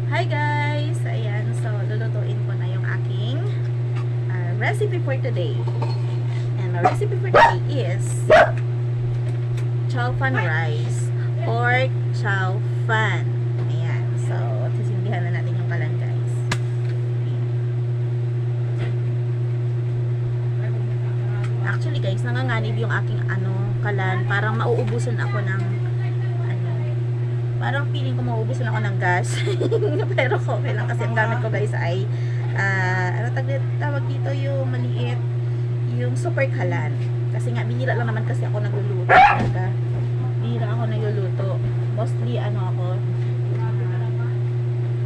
Hi guys! Ayan, so lulutuin ko na yung aking recipe for today. And my recipe for today is chow fan rice. Pork chow fan. Ayan, so sisindihan na natin yung kalan guys. Ayan. Actually guys, nanganganib yung aking kalan. Parang mauubusan ako ng parang feeling ko mauubusan ako ng gas. Pero okay lang kasi ang gamit ko guys ay tawag dito yung maliit, yung super kalan. Kasi nga bihira lang naman kasi ako nagluluto talaga. Bihira ako nagluluto. Mostly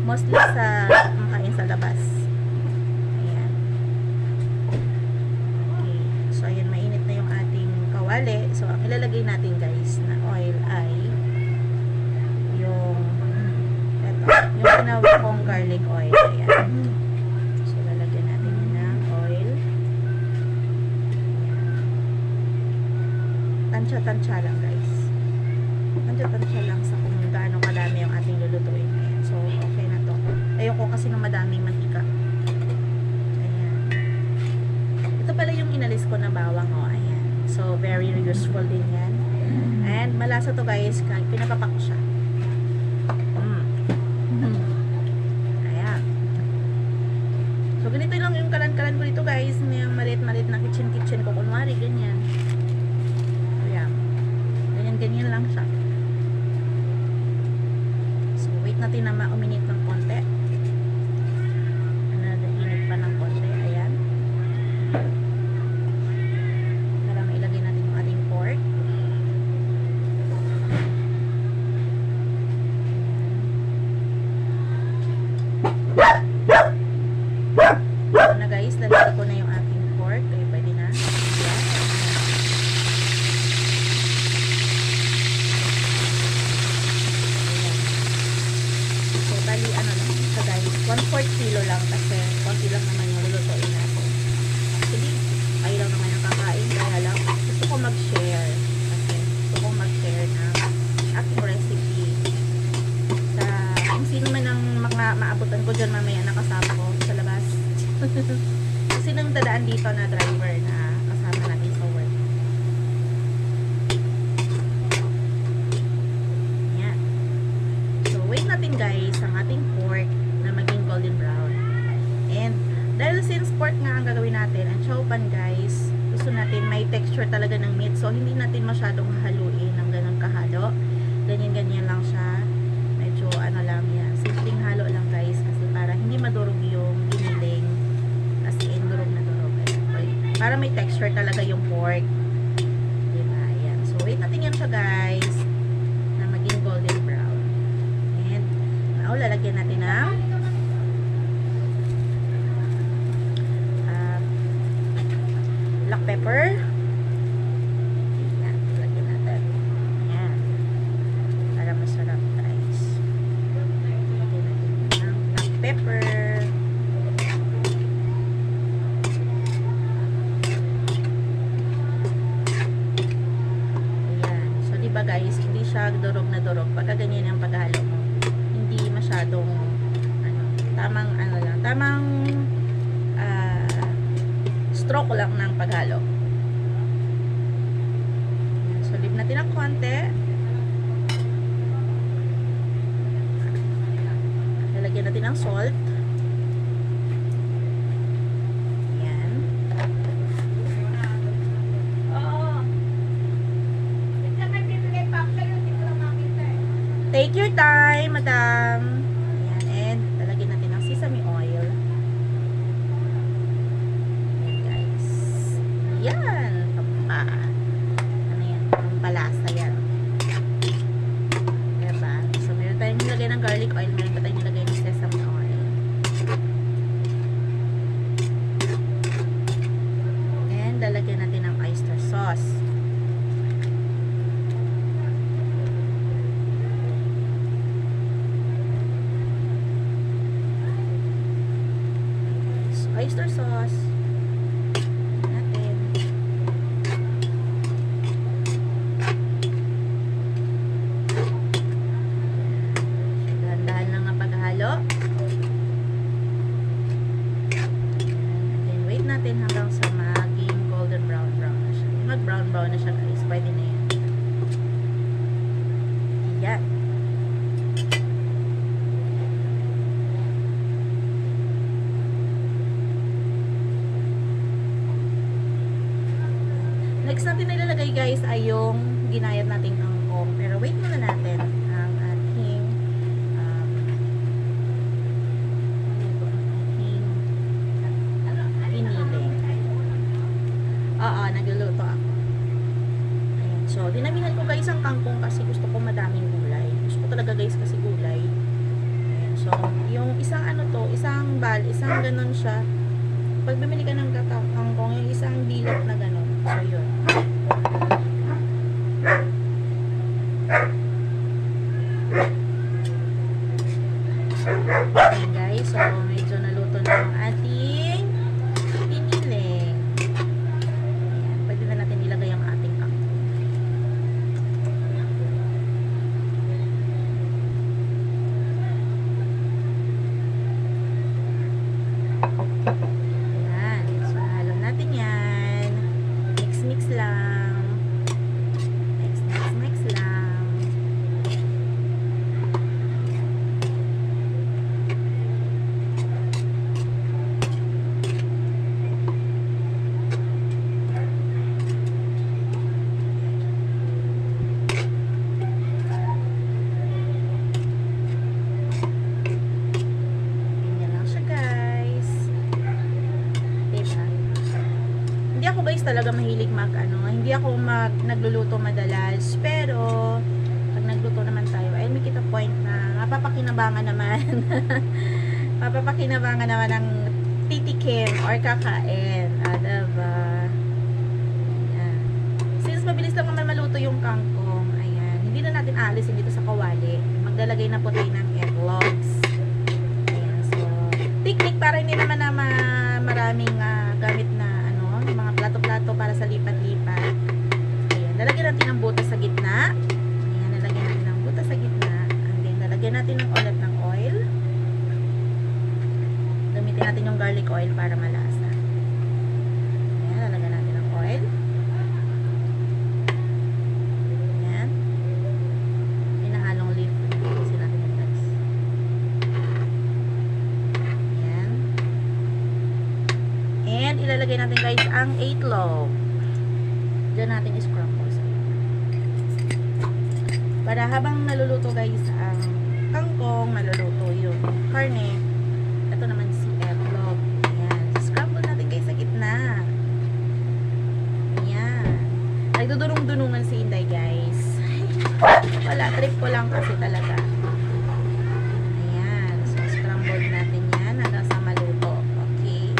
mostly sa makain sa labas. Ayan. Okay. So ayan, mainit na yung ating kawali. So ang ilalagay natin guys na oil ay yung tinawag kong garlic oil. Ayan. So, lalagyan natin yun ng oil. Tansya-tansya lang guys. Tansya-tansya lang sa kung gaano kadami yung ating lulutuin. Ayan. So, okay na to. Ayoko kasi ng madaming mantika. Ayan. Ito pala yung inalis ko na bawang. Oh, ayan. So, very useful din yan. And, malasa to guys. Pinapapak ko siya. So, ganito lang yung kalan-kalan ko dito guys. May maliit-maliit na kitchen ko. Kunwari, ganyan. Ayan. Ganyan lang siya. So, wait natin na uminit ng konti. Init pa ng konti. Ayan. Para mailagay natin yung ating pork. So na guys, lalagay ko na yung ating pork. Kaya pwede na. Ayan. So bali lang ito guys, 1/4 kilo lang kasi konti lang naman yung lulutuin natin. Actually, kayo lang naman ang kakain. Kaya lang, gusto ko mag-share. Kasi gusto ko mag-share ng aking recipe sa kung sino man ang mga maabutan ko dyan mamaya nakasama ko sa labas. Kasi nang dadaan dito na driver na kasama natin sa work. Yan. So, wait natin guys ang ating pork na maging golden brown. And, dahil since pork nga ang gagawin natin, ang chow pan guys, gusto natin may texture talaga ng meat. So, hindi natin masyadong haluin ng ganang kahalo. Ganyan-ganyan lang siya. Medyo lang yan. Simpleng halo lang guys. Kasi para hindi madurog yung giniling. As in, durog na durog. Para may texture talaga yung pork. Diba? Ayan. So, wait natin yan siya guys. Na maging golden brown. And, now, lalagyan natin ng black pepper. Ayan. Lalagyan natin. Ayan. Para masarap guys. Lalagyan natin ng black pepper. Guys, hindi siya durog na durog. Pagka ganyan ang paghalo mo, hindi masyadong tamang stroke lang ng paghalo. So, leave natin ng konti. Lalagyan natin ng salt. Take your time, madam. Ayan, and lalagyan natin ng sesame oil. Ayan, guys. Yan. Yan? Pampalasa yan. Diba? So, meron tayong nilagay ng garlic oil. Meron pa tayong nilagay ng sesame oil. And, lalagyan natin ng oyster sauce. Oyster sauce natin. Dahan-dahan lang ang paghalo. halo. And then wait natin hanggang sa maging golden brown na siya. Mag brown na siya guys, pwede na yan. Yan. Next natin na ilalagay guys ay yung ginayat nating kangkong. Pero wait muna natin ang ating iniling. Oo, nagluluto ako. Ayan. So, dinamihan ko guys ang kangkong kasi gusto ko madaming gulay. Gusto ko talaga guys kasi gulay. Ayan. So, yung isang isang ganun siya. Pag bumili ka ng kangkong, yung isang dilat na ganun. So, yun. Okay guys, so medyo naluto na ang ating piniling. Ayan, pwede na natin ilagay ang ating kangkong. Ayan, so halo natin yan. Mix lang. Mix lang. Hindi ako guys talaga mahilig hindi ako nagluluto madalas, pero pag nagluto naman tayo ay may kita point na mapapakinabangan naman mapapakinabangan naman ng titikim or kakain, diba? Ayan. Since mabilis lang naman maluto yung kangkong, ayan, hindi na natin aalisin dito sa kawali, maglalagay na po tayo ng egglogs. Ayan, so tiklik para hindi naman na maraming gamit na mga plato-plato para sa lipat-lipat. Ayan, lalagyan natin ang butas sa gitna. Ayan, lalagyan natin ang butas sa gitna. And then, lalagyan natin ulit ng oil. Gamitin natin yung garlic oil para malasa. Ayan, lalagyan natin ng oil. Ayan. Pinahalong leaf. Kasi natin yung guys. Ayan. And ilalagay natin guys ang 8 log. Diyan natin i-scramble para habang naluluto guys ang kangkong, naluluto yung karne. Ito naman si eggnog. Ayan, scramble natin guys sa gitna. Ayan, nagdudunong-dunungan si Inday guys. Wala, trip ko lang kasi talaga. Ayan, so scramble natin yan hanggang sa maluto. Okay.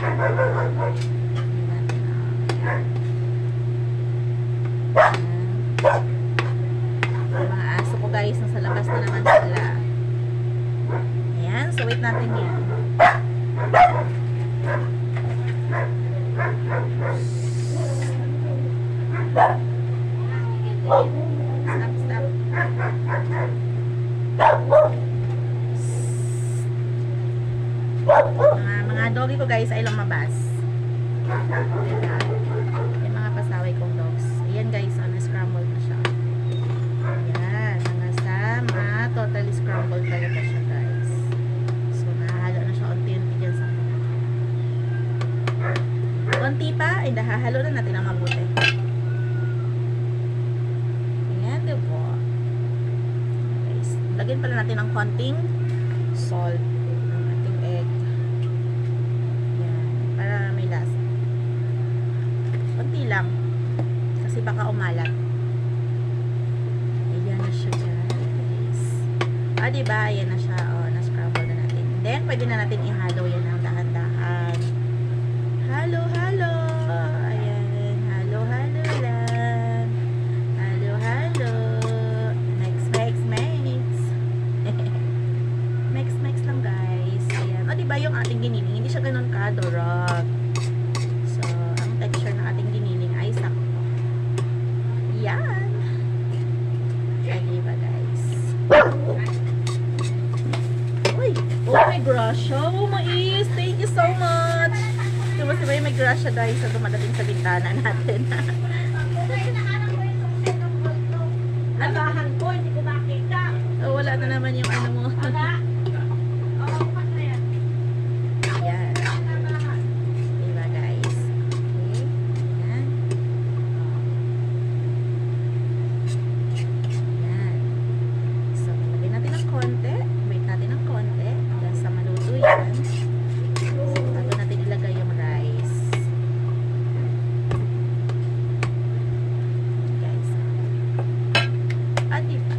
Mga aso ko guys, nasa labas na naman sila. Ayan, so wait natin yan. Stop. Mga doggy ko guys ay lumabas. Yung mga pasaway kong dogs. Ayan guys, na-scramble na siya. Ayan, hanggang sa totally scrambled talaga siya guys. So, nahahalo na siya unti-unti dyan sa konti pa, ay nahahalo na natin ang mabuti. Ayan, diba? Guys, lagyan pala natin ng konting salt ng ating egg. Ayan, para may lasa. Konti lang. Kasi baka umalat. Ayan na siya guys. Diba? Ayan na siya. Na-scramble na natin. Then, pwede na natin ihalo yan ng dahan-dahan. Halo. Ayan. Halo lang. Halo. Mix. Mix lang guys. Ayan. Diba yung ating giniling? Hindi siya ganun kadurog. So, ang texture ng ating giniling ay sakto. Yan. Diba guys? Uy! may grasya. Oh, mais. Thank you so much. Kasi ba may grasya dahil sa dumadating sa bintana natin. Agahan ko, hindi ko makita. Oh, wala na naman yung ano mo. Aga? Oo, bukas na yan. Ayan. Diba guys? Okay. Ayan. Ayan. So, lagyan natin ng konti. Wait natin ng konti. Hanggang sa maluto yan. So, bago natin ilagay yung rice. Guys. Ah, diba?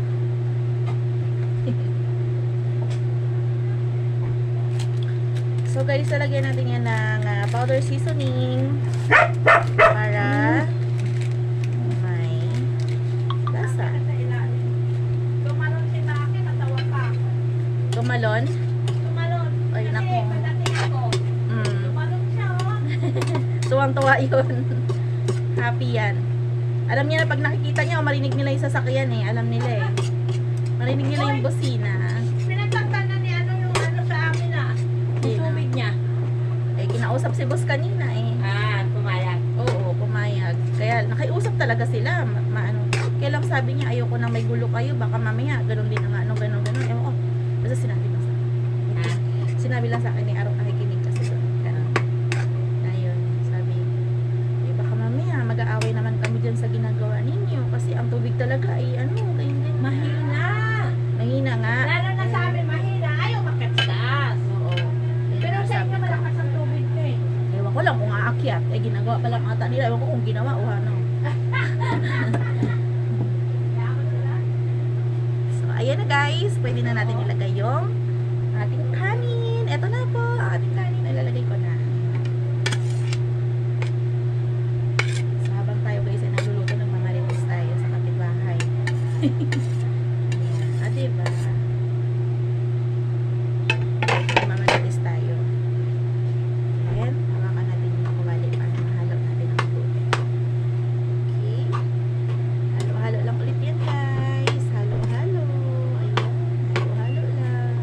So guys, lalagyan natin yan ng powder seasoning para may lasa. Tumalon si Maki, natawa pa. Tumalon? Tumalon. Ay, Kasi naku. pagdating ako, tumalon siya, oh. Tuwang-tuwa yun. Happy yan. Alam niya na pag nakikita niya, marinig nila yung sasakyan eh. Alam nila eh. Marinig nila yung busina. Pinagtantan na ni ano yung ano sa amin ah. Yung Sino? tubig niya. Eh, kinausap si boss kanina eh. Ah, pumayag. Oo, pumayag. Kaya nakiusap talaga sila. Maano. Kaya lang sabi niya, ayoko nang may gulo kayo. Baka mamaya, ganun din ang ano, ganun. Ewan ko. Basta sinabi lang sa akin. Ah, Sinabi lang sa akin ni Araw, nakikinig kasi doon. Ganun. Ayun, sabi, eh, baka mamaya, mag-aaway naman kami dyan sa ginagawa ninyo. Kasi ang tubig talaga ay ano, ganyan din. mahina. Mahina nga. Lalo na sa amin, mahina. Ayaw makatsas. Oo. Ayun Pero nga sa sabi inyo ko. malakas ang tubig ko eh. Ewan ko lang kung aakyat. Eh, ginagawa pa lang ata nila. Ewan ko kung ginawa o ano. So, ayan na guys. Pwede na natin ilagay yung ating kanin. Eto na po. Ang ating kanin. Ilalagay ko na. So, habang tayo guys ay nagluluto, nagmamarites tayo sa kapitbahay. Ayan. Ah, diba? Nagmamarites tayo. Ayan. Hawakan natin yung kawali para mahalo natin ang tubig. Okay. Halo-halo lang ulit yan guys. Halo-halo. Ayan. Halo-halo lang.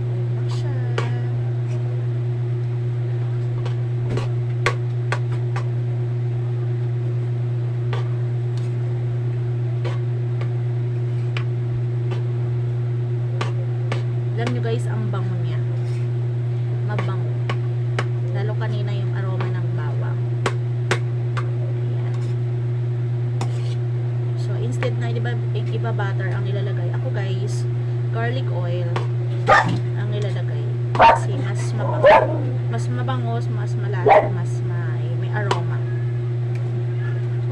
Ayan lang siya. Alam nyo guys, ang bango niya. Mabango. Lalo kanina yung aroma ng bawang. Ayan. So, instead na, di ba, iba butter ang nilalagay. Ako guys, garlic oil ang nilalagay. Kasi mas mabango. Mas mabangos, mas malalim, mas may aroma.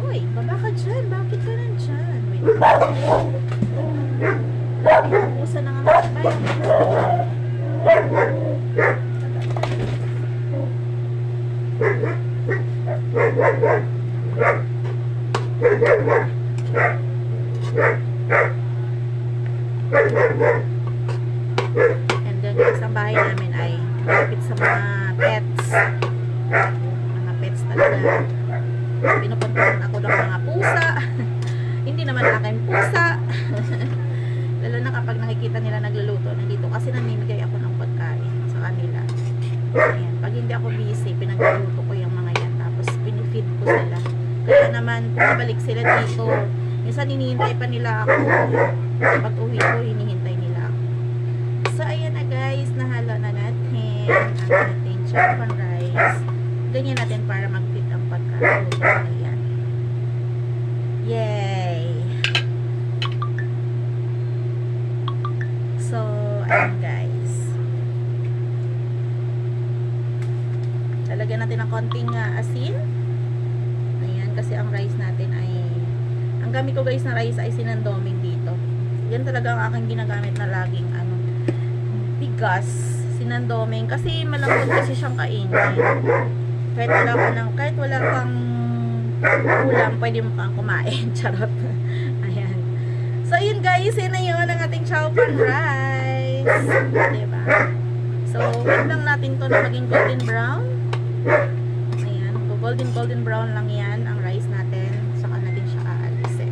Uy, baba ka dyan. Bakit ka nandyan? Wait. Ubusan na nga mga And then guys, ang bahay namin ay malapit sa mga pets. Mga pets talaga. Pinupuntahan ako ng mga pusa. Hindi naman aking pusa. Lalo na kapag nakikita nila nagluluto nandito kasi namimigay ako ng pagkain sa kanila. Ayan. Pag hindi ako busy, pinagluluto ko yung mga yan. Tapos pinifeed ko sila. Kaya naman, pumabalik sila dito. Minsan hinihintay pa nila ako. Pag uwi ko, hinihintay nila ako. So, ayan na guys. Nahalo na natin ang ating chicken rice. Ganyan natin para mag-fit ang pagkaluto. Ayan. Yay! So, ayan guys. Lalagyan natin ng konting asin. Ayan, kasi ang rice natin ay ang gamit ko guys na rice ay sinandoming dito. Yan talaga ang aking ginagamit na laging bigas, sinandoming kasi malambot kasi siyang kainin. Kahit wala kang ulam, pwede mo kang kumain. Charot. Ayan. So, yun guys, yun na yun ang ating chow pan rice. Diba? So, wait lang natin to na maging golden brown. Ayan. Golden brown lang yan ang rice natin. Saka natin siya aalisin.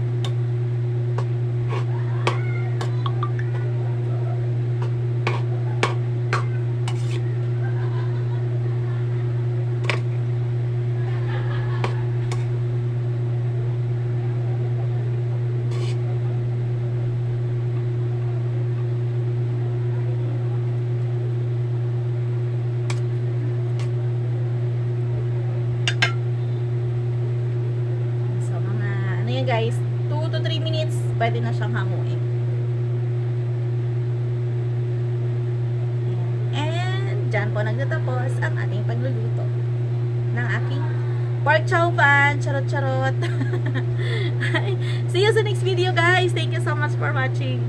guys, 2 to 3 minutes, pwede na siyang hanguin. And, dyan po nagtatapos ang ating pagluluto ng aking pork chow pan. Charot-charot. See you sa next video, guys. Thank you so much for watching.